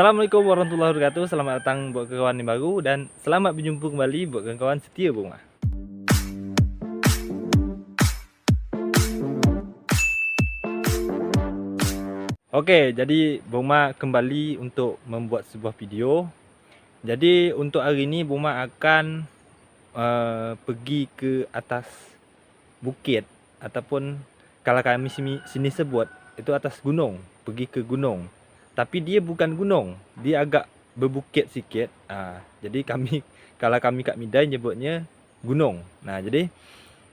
Assalamualaikum warahmatullahi wabarakatuh. Selamat datang buat kawan yang baru dan selamat berjumpa kembali buat kawan-kawan setia Bunga. Oke, jadi Bunga kembali untuk membuat sebuah video. Jadi untuk hari ini Bunga akan pergi ke atas bukit ataupun kalau kami sini sebut itu atas gunung, pergi ke gunung. Tapi dia bukan gunung, dia agak berbukit sikit. Jadi kalau kami kat Midai nyebutnya gunung. Jadi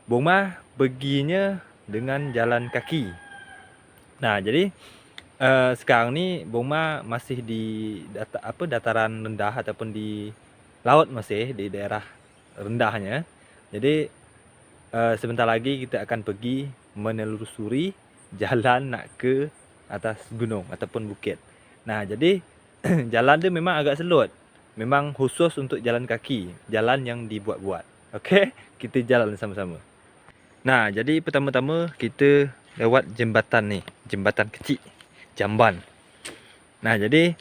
Bunga perginya dengan jalan kaki. Jadi sekarang ni Bunga masih di dataran rendah ataupun di laut, masih di daerah rendahnya. Jadi sebentar lagi kita akan pergi menelusuri jalan nak ke atas gunung ataupun bukit. Jadi jalan dia memang agak selut. Memang khusus untuk jalan kaki, jalan yang dibuat-buat. Okey, kita jalan sama-sama. Jadi pertama-tama kita lewat jembatan ni, jembatan kecil, jamban. Jadi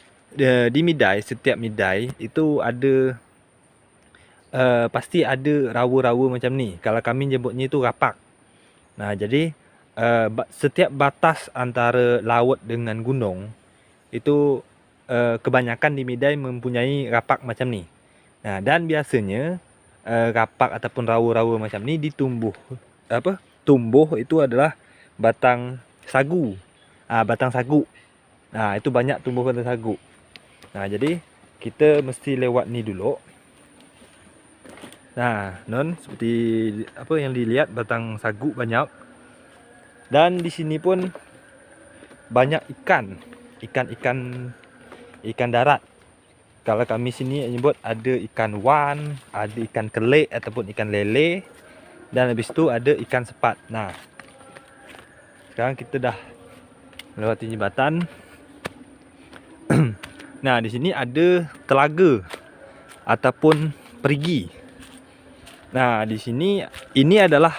di Midai, setiap Midai itu ada pasti ada rawa-rawa macam ni. Kalau kami nyebutnya itu rapak. Jadi setiap batas antara laut dengan gunung itu kebanyakan di Midai mempunyai rapak macam ni. Dan biasanya rapak ataupun rawa-rawa macam ni tumbuh itu adalah batang sagu. Batang sagu. Itu banyak tumbuh batang sagu. Jadi kita mesti lewat ni dulu. Seperti apa yang dilihat, batang sagu banyak. Dan di sini pun banyak ikan darat. Kalau kami sini nyebut ada ikan wan, ada ikan kelik ataupun ikan lele, dan habis tu ada ikan sepat. Sekarang kita dah melewati jembatan. Di sini ada telaga ataupun perigi. Di sini ini adalah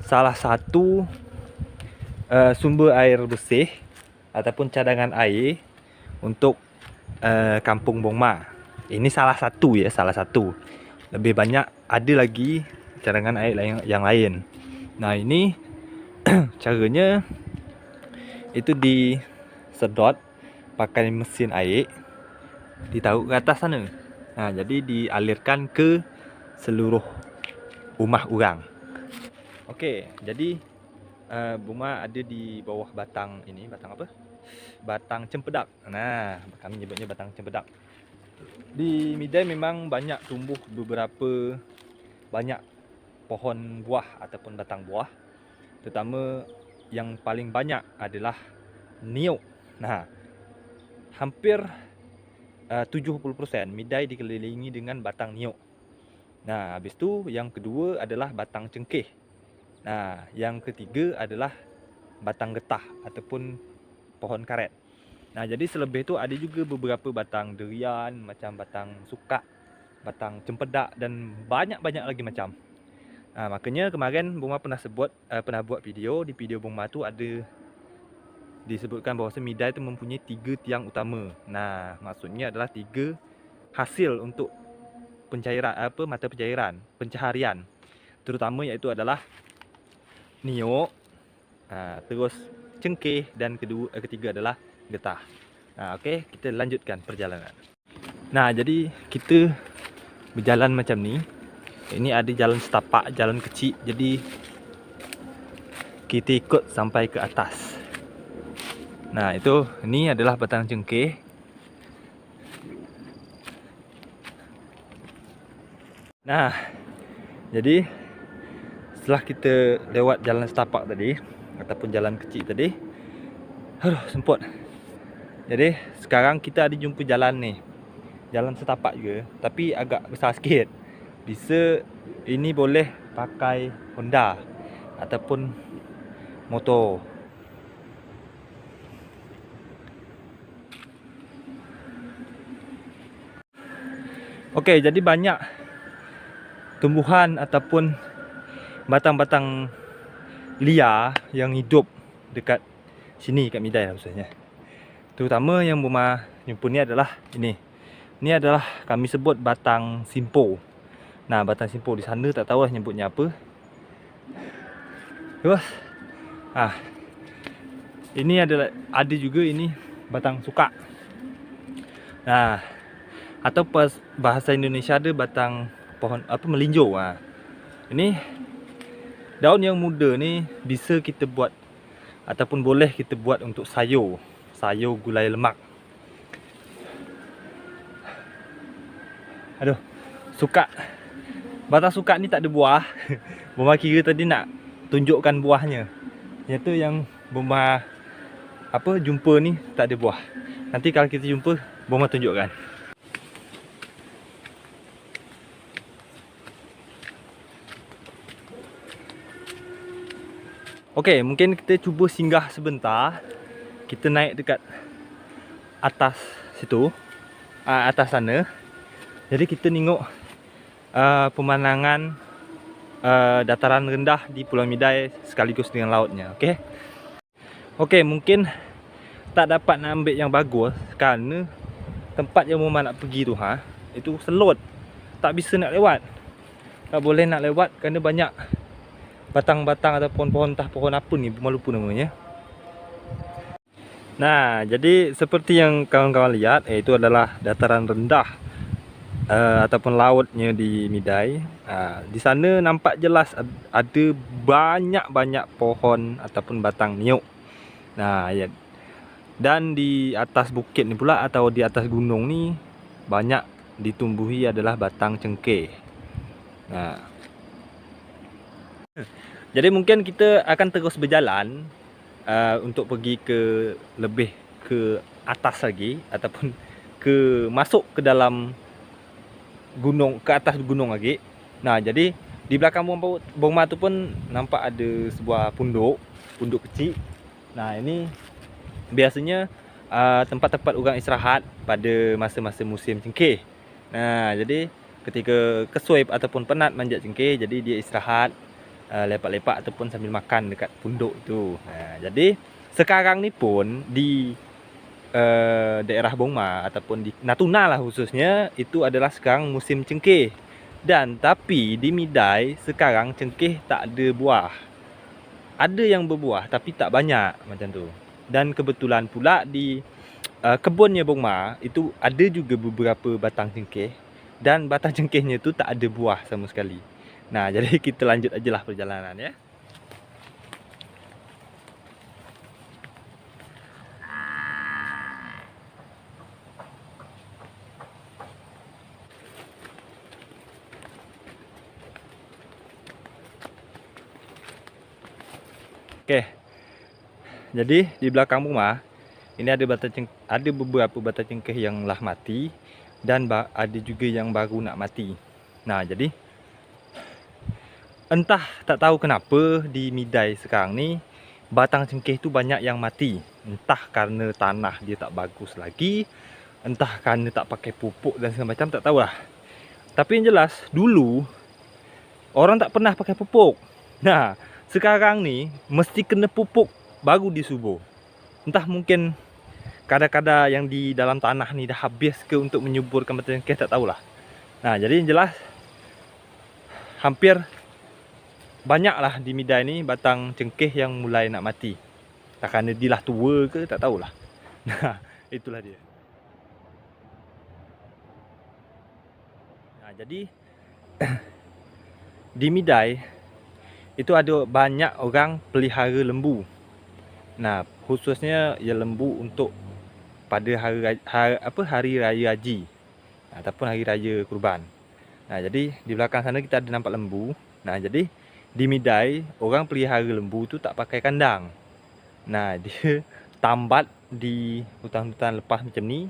salah satu sumber air bersih ataupun cadangan air untuk kampung Bongma. Ini salah satu. Lebih banyak ada lagi cadangan air yang lain. Ini caranya itu disedot pakai mesin air, ditaruh ke atas sana. Jadi dialirkan ke seluruh rumah orang. Okey, jadi Bunga ada di bawah batang ini. Batang apa? Batang cempedak. Kami nyebutnya batang cempedak. Di Midai memang banyak tumbuh banyak pohon buah ataupun batang buah. Terutama yang paling banyak adalah niuk. Hampir 70% Midai dikelilingi dengan batang niuk. Habis tu yang kedua adalah batang cengkeh. Yang ketiga adalah batang getah ataupun pohon karet. Jadi selebih tu ada juga beberapa batang durian, macam batang sukak, batang cempedak dan banyak-banyak lagi macam. Makanya kemarin Bunga pernah buat video. Di video Bunga tu ada disebutkan bahawa Midai tu mempunyai 3 tiang utama. Maksudnya adalah 3 hasil untuk mata pencaharian. Terutama iaitu adalah niuk, terus cengkeh, dan ketiga adalah getah. Okey, kita lanjutkan perjalanan. Jadi kita berjalan macam ni. Ini ada jalan setapak, jalan kecil. Jadi kita ikut sampai ke atas. Ini adalah batang cengkeh. Jadi setelah kita lewat jalan setapak tadi ataupun jalan kecil tadi, semput. Jadi sekarang kita ada jumpa jalan ni. Jalan setapak juga, tapi agak besar sikit. Bisa ini boleh pakai Honda ataupun motor. Okey, jadi banyak tumbuhan ataupun batang-batang liar yang hidup dekat sini, kat Midai maksudnya. Terutama yang Boma jumpa ni adalah ini. Ini adalah kami sebut batang simpo. Nah, batang simpo di sana tak tahu lah nyebutnya apa. Terus ini adalah ada juga ini batang sukak. Nah, atau bahasa Indonesia ada batang pohon apa melinjo. Ini daun yang muda ni bisa kita buat ataupun boleh kita buat untuk sayur gulai lemak. Aduh, sukak. Batang sukak ni tak ada buah. Boma kira tadi nak tunjukkan buahnya. Iaitu yang Boma jumpa ni tak ada buah. Nanti kalau kita jumpa, Boma tunjukkan. Okey, mungkin kita cuba singgah sebentar. Kita naik dekat atas situ, atas sana. Jadi kita tengok pemandangan dataran rendah di Pulau Midai sekaligus dengan lautnya. Okey. Okey, mungkin tak dapat nak ambil yang bagus kerana tempat yang Boma nak pergi tu itu selot. Tak bisa nak lewat. Tak boleh nak lewat kerana banyak batang-batang ataupun pohon apa ni, Boma lupa namanya. Nah, jadi seperti yang kawan-kawan lihat, itu adalah dataran rendah ataupun lautnya di Midai. Di sana nampak jelas ada banyak pohon ataupun batang niuk. Nah, ya. Dan di atas bukit ni pula atau di atas gunung ni banyak ditumbuhi adalah batang cengkeh. Nah, jadi mungkin kita akan terus berjalan untuk pergi lebih ke atas lagi ataupun masuk ke dalam gunung, ke atas gunung lagi. Nah, jadi di belakang Boma tu pun nampak ada sebuah punduk kecil. Nah, ini biasanya tempat-tempat orang istirahat pada masa-masa musim cengkeh. Nah, jadi ketika kesuai ataupun penat manjat cengkeh, jadi dia istirahat, lepak-lepak ataupun sambil makan dekat punduk tu. Jadi sekarang ni pun di daerah Boma ataupun di Natuna lah khususnya, itu adalah sekarang musim cengkeh. Dan tapi di Midai sekarang cengkeh tak ada buah. Ada yang berbuah tapi tak banyak macam tu. Dan kebetulan pula di kebunnya Boma itu ada juga beberapa batang cengkeh, dan batang cengkehnya tu tak ada buah sama sekali. Nah, jadi kita lanjut ajalah perjalanan ya. Okey. Jadi di belakang Boma ini ada beberapa batang cengkeh yang lah mati dan ada juga yang baru nak mati. Nah, jadi entah tak tahu kenapa di Midai sekarang ni batang cengkeh tu banyak yang mati. Entah kerana tanah dia tak bagus lagi, entah kerana tak pakai pupuk dan segala macam, tak tahulah. Tapi yang jelas dulu orang tak pernah pakai pupuk. Nah, sekarang ni mesti kena pupuk baru disubur. Entah mungkin kadar-kadar yang di dalam tanah ni dah habis ke untuk menyuburkan batang cengkeh, tak tahulah. Nah, jadi yang jelas hampir banyaklah di Midai ni batang cengkeh yang mulai nak mati. Tak kerana dia lah tua ke, tak tahulah. Nah, itulah dia. Nah, jadi di Midai itu ada banyak orang pelihara lembu. Nah, khususnya ya lembu untuk pada hari raya haji ataupun hari raya kurban. Nah, jadi di belakang sana kita ada nampak lembu. Nah, jadi di Midai orang pelihara lembu tu tak pakai kandang. Nah, dia tambat di hutan-hutan lepas macam ni.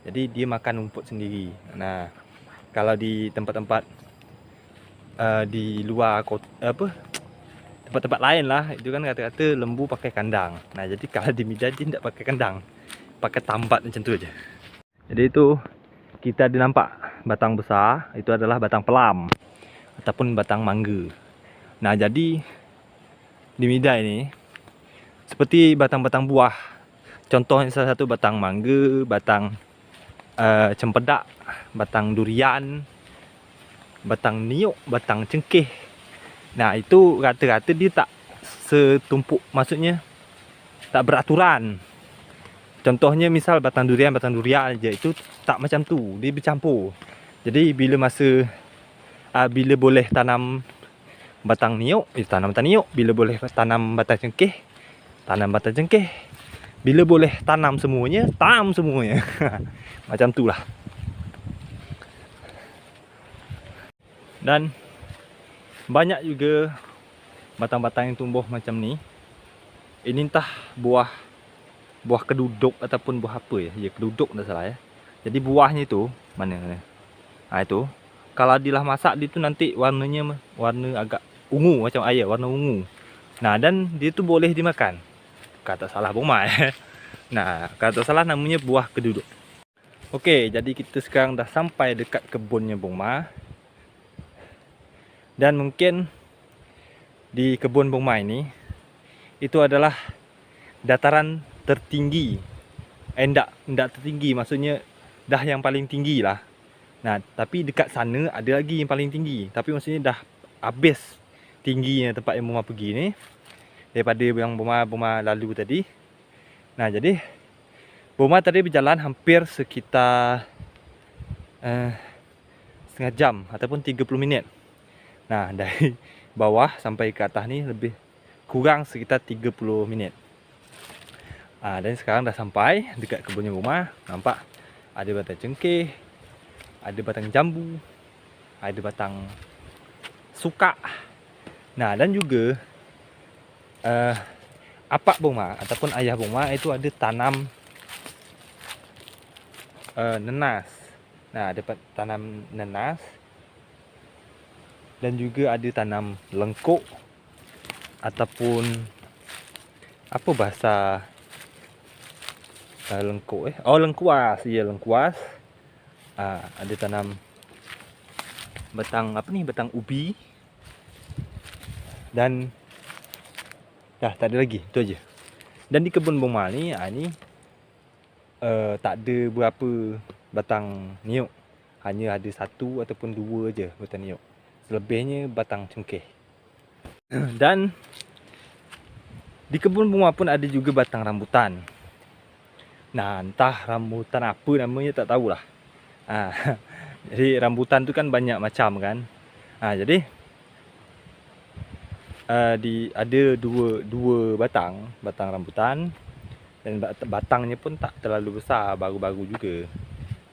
Jadi dia makan rumput sendiri. Nah, kalau di tempat-tempat di luar tempat-tempat lain lah, itu kan kata-kata lembu pakai kandang. Nah, jadi kalau di Midai dia tidak pakai kandang, pakai tambat macam tu aja. Jadi itu kita ada nampak batang besar, itu adalah batang pelam ataupun batang mangga. Nah, jadi di Midai ni seperti batang-batang buah Contohnya salah satu batang mangga, batang cempedak, batang durian, batang niuk, batang cengkeh. Nah, itu rata-rata dia tak setumpuk, maksudnya tak beraturan. Contohnya misal batang durian aja, itu tak macam tu, dia bercampur. Jadi bila bila boleh tanam batang niuk, tanam batang niuk. Bila boleh tanam batang cengkeh, tanam batang cengkeh. Bila boleh tanam semuanya, tanam semuanya. Macam tu lah. Dan banyak juga batang-batang yang tumbuh macam ni. Ini entah buah keduduk ataupun buah apa ya. Ya, keduduk tak salah ya. Jadi buahnya itu mana? Nah, itu kalau dilah masak dia tu nanti warnanya warna agak ungu macam air, warna ungu. Nah, dan dia tu boleh dimakan. Kata salah Bung Ma. Nah, kata salah namanya buah keduduk. Okey, jadi kita sekarang dah sampai dekat kebunnya Bung Ma. Dan mungkin di kebun Bung Ma ini itu adalah dataran tertinggi. Ndak tertinggi, maksudnya dah yang paling tinggi lah. Nah, tapi dekat sana ada lagi yang paling tinggi. Tapi maksudnya dah habis tingginya tempat yang Bung Ma pergi ni, daripada yang Bung Ma lalu tadi. Nah, jadi Bung Ma tadi berjalan hampir sekitar setengah jam ataupun 30 minit. Nah, dari bawah sampai ke atas ni lebih kurang sekitar 30 minit. Dan sekarang dah sampai dekat kebunnya Bung Ma. Nampak ada batang cengkeh, ada batang jambu, ada batang sukak. Nah, dan juga apak Bung Ma ataupun ayah Bung Ma itu ada tanam nenas. Nah, ada tanam nenas. Dan juga ada tanam lengkuk ataupun apa bahasa lengkuk lengkuas. Ya, lengkuas. Ada tanam batang apa ni, batang ubi. Dan dah tak ada lagi, itu aja. Dan di kebun Bung Ma ni tak ada berapa batang niuk. Hanya ada 1 ataupun 2 je batang niuk. Selebihnya batang cengkeh. Dan di kebun Bung Ma pun ada juga batang rambutan. Nah, entah rambutan apa namanya tak tahulah. Jadi rambutan tu kan banyak macam kan. Jadi ada dua batang rambutan. Dan batangnya pun tak terlalu besar, baru-baru juga.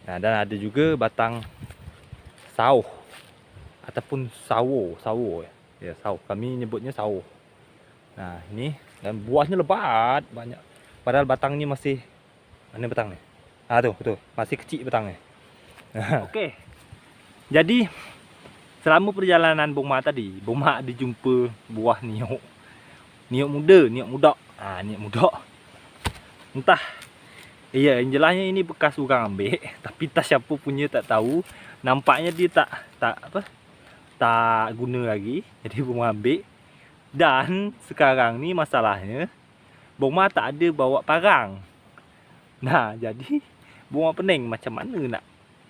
Nah, dan ada juga batang sauh ataupun sawo. Ya, sawo. Kami nyebutnya sawo. Nah, ini dan buahnya lebat banyak. Padahal batangnya masih, mana batang ni? Tu, masih kecil batangnya. Okey. Jadi selama perjalanan Bung Ma tadi, Bung Ma dijumpa buah niuk. Niuk muda. Niuk muda. Entah. Iya, jelasnya ini bekas orang ambil, tapi tak siapa punya tak tahu. Nampaknya dia tak guna lagi. Jadi Bung Ma ambil. Dan sekarang ni masalahnya Bung Ma tak ada bawa parang. Nah, jadi Bung Ma pening macam mana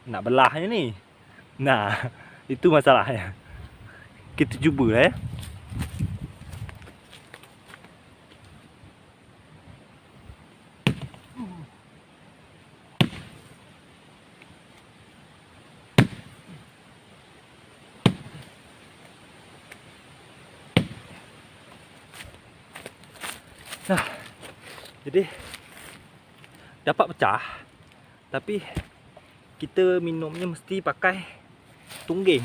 nak belahnya ni. Nah, itu masalahnya. Kita cuba ya. Nah, jadi dapat pecah, tapi kita minumnya mesti pakai tungging.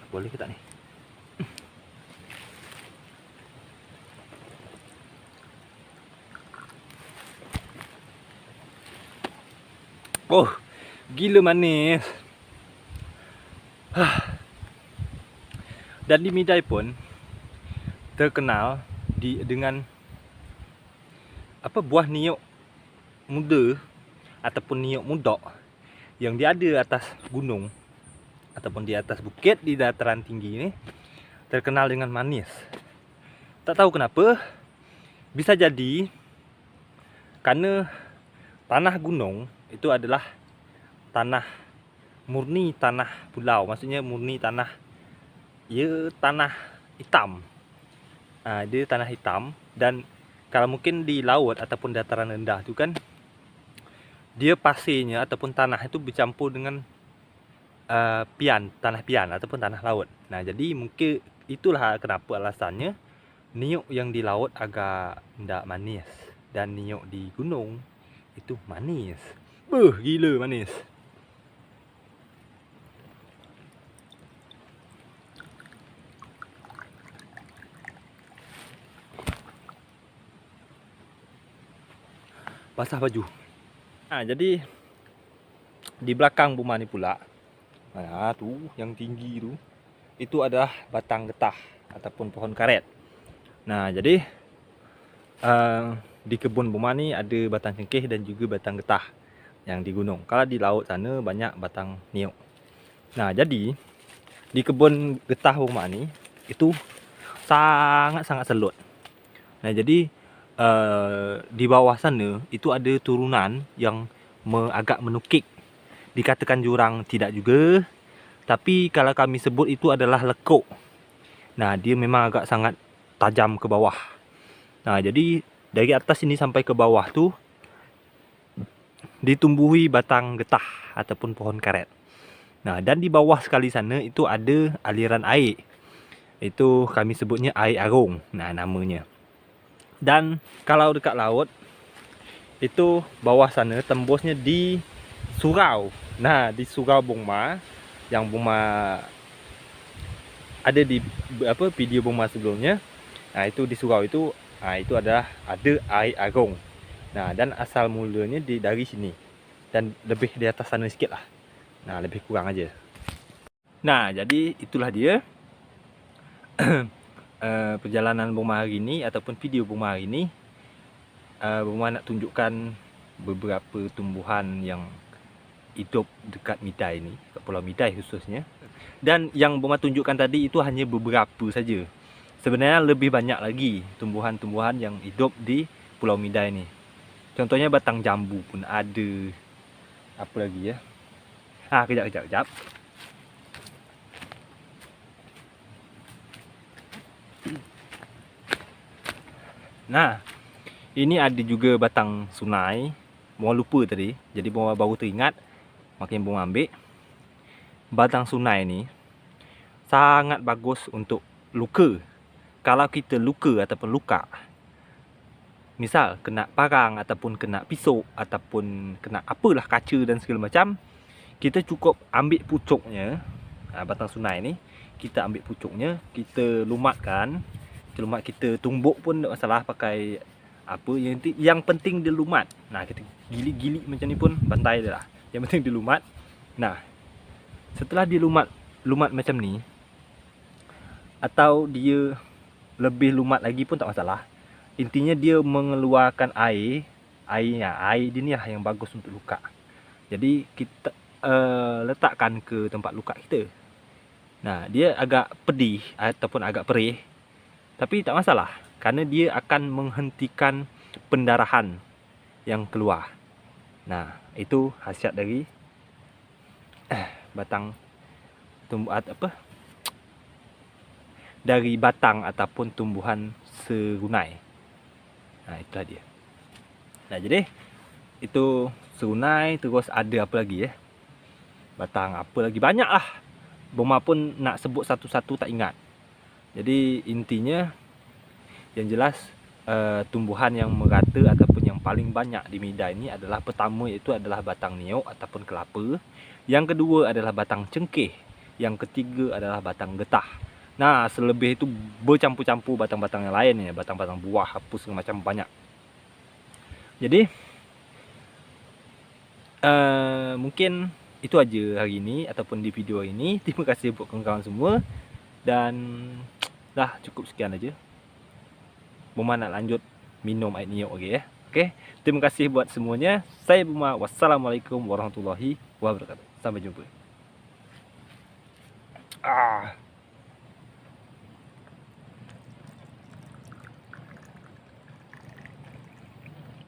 Boleh ke tak ni? Oh, gila manis. Dan di Midai pun terkenal dengan buah niuk muda ataupun niuk muda yang dia ada atas gunung ataupun di atas bukit di dataran tinggi ni, terkenal dengan manis. Tak tahu kenapa, bisa jadi karena tanah gunung itu adalah tanah murni, tanah pulau. Maksudnya murni tanah, tanah hitam. Dia tanah hitam. Dan kalau mungkin di laut ataupun dataran rendah itu kan, dia pasirnya ataupun tanah itu bercampur dengan tanah pian ataupun tanah laut. Nah, jadi mungkin itulah kenapa alasannya niyuk yang di laut agak tidak manis dan niyuk di gunung itu manis. Gila manis. Basah baju. Jadi di belakang rumah ni pula, tu yang tinggi tu, itu adalah batang getah ataupun pohon karet. Nah, jadi di kebun rumah ni ada batang cengkeh dan juga batang getah yang di gunung. Kalau di laut sana banyak batang niyuk. Nah, jadi di kebun getah rumah ni itu sangat-sangat selut. Nah, jadi di bawah sana itu ada turunan yang agak menukik. Dikatakan jurang tidak juga, tapi kalau kami sebut itu adalah lekuk. Nah, dia memang agak sangat tajam ke bawah. Nah, jadi dari atas ini sampai ke bawah tu ditumbuhi batang getah ataupun pohon karet. Nah, dan di bawah sekali sana itu ada aliran air. Itu kami sebutnya air arung. Nah, namanya. Dan kalau dekat laut itu bawah sana tembusnya di surau. Nah, di surau Bungma yang Bungma ada di video Bungma sebelumnya. Nah, itu di surau itu adalah ada air arung. Nah, dan asal mulanya dari sini. Dan lebih di atas sana sikit lah. Nah, lebih kurang aja. Nah, jadi itulah dia perjalanan Bungma hari ini ataupun video Bungma hari ini. Bungma nak tunjukkan beberapa tumbuhan yang hidup dekat Midai ni, kat Pulau Midai khususnya. Dan yang Bungma tunjukkan tadi itu hanya beberapa saja. Sebenarnya lebih banyak lagi tumbuhan-tumbuhan yang hidup di Pulau Midai ni. Contohnya batang jambu pun ada. Apa lagi ya? Kejap. Nah, ini ada juga batang sunai. Bungma lupa tadi. Jadi Bungma baru teringat. Makin Bungma ambil. Batang sunai ni sangat bagus untuk luka. Kalau kita luka ataupun luka, misal kena parang ataupun kena pisau ataupun kena apalah kaca dan segala macam, kita cukup ambil pucuknya. Batang sunai ni kita ambil pucuknya, kita lumatkan. Kita tumbuk pun tak masalah, pakai apa yang penting dia lumat. Nah, kita gilik-gilik macam ni pun bantai dia lah. Yang penting dia lumat. Nah, setelah dia lumat macam ni, atau dia lebih lumat lagi pun tak masalah. Intinya dia mengeluarkan air dia ni lah yang bagus untuk luka. Jadi kita letakkan ke tempat luka kita. Nah, dia agak pedih ataupun agak perih, tapi tak masalah, kerana dia akan menghentikan pendarahan yang keluar. Nah, itu khasiat dari dari batang ataupun tumbuhan serunai. Nah, itulah dia. Nah, jadi itu serunai. Terus ada apa lagi ya? Batang apa lagi? Banyak lah. Bungma pun nak sebut satu-satu tak ingat. Jadi intinya yang jelas tumbuhan yang merata ataupun yang paling banyak di Midai ini adalah, pertama iaitu adalah batang niyuk ataupun kelapa. Yang kedua adalah batang cengkeh. Yang ketiga adalah batang getah. Nah, selebih itu bercampur-campur batang-batang yang lain ya, batang-batang buah apa segala macam banyak. Jadi mungkin itu aja hari ini ataupun di video ini. Terima kasih buat kawan-kawan semua. Dan dah cukup sekian aja. Bungma nak lanjut minum air niyuk lagi ya. Okey. Terima kasih buat semuanya. Saya Bungma. Wassalamualaikum warahmatullahi wabarakatuh. Sampai jumpa.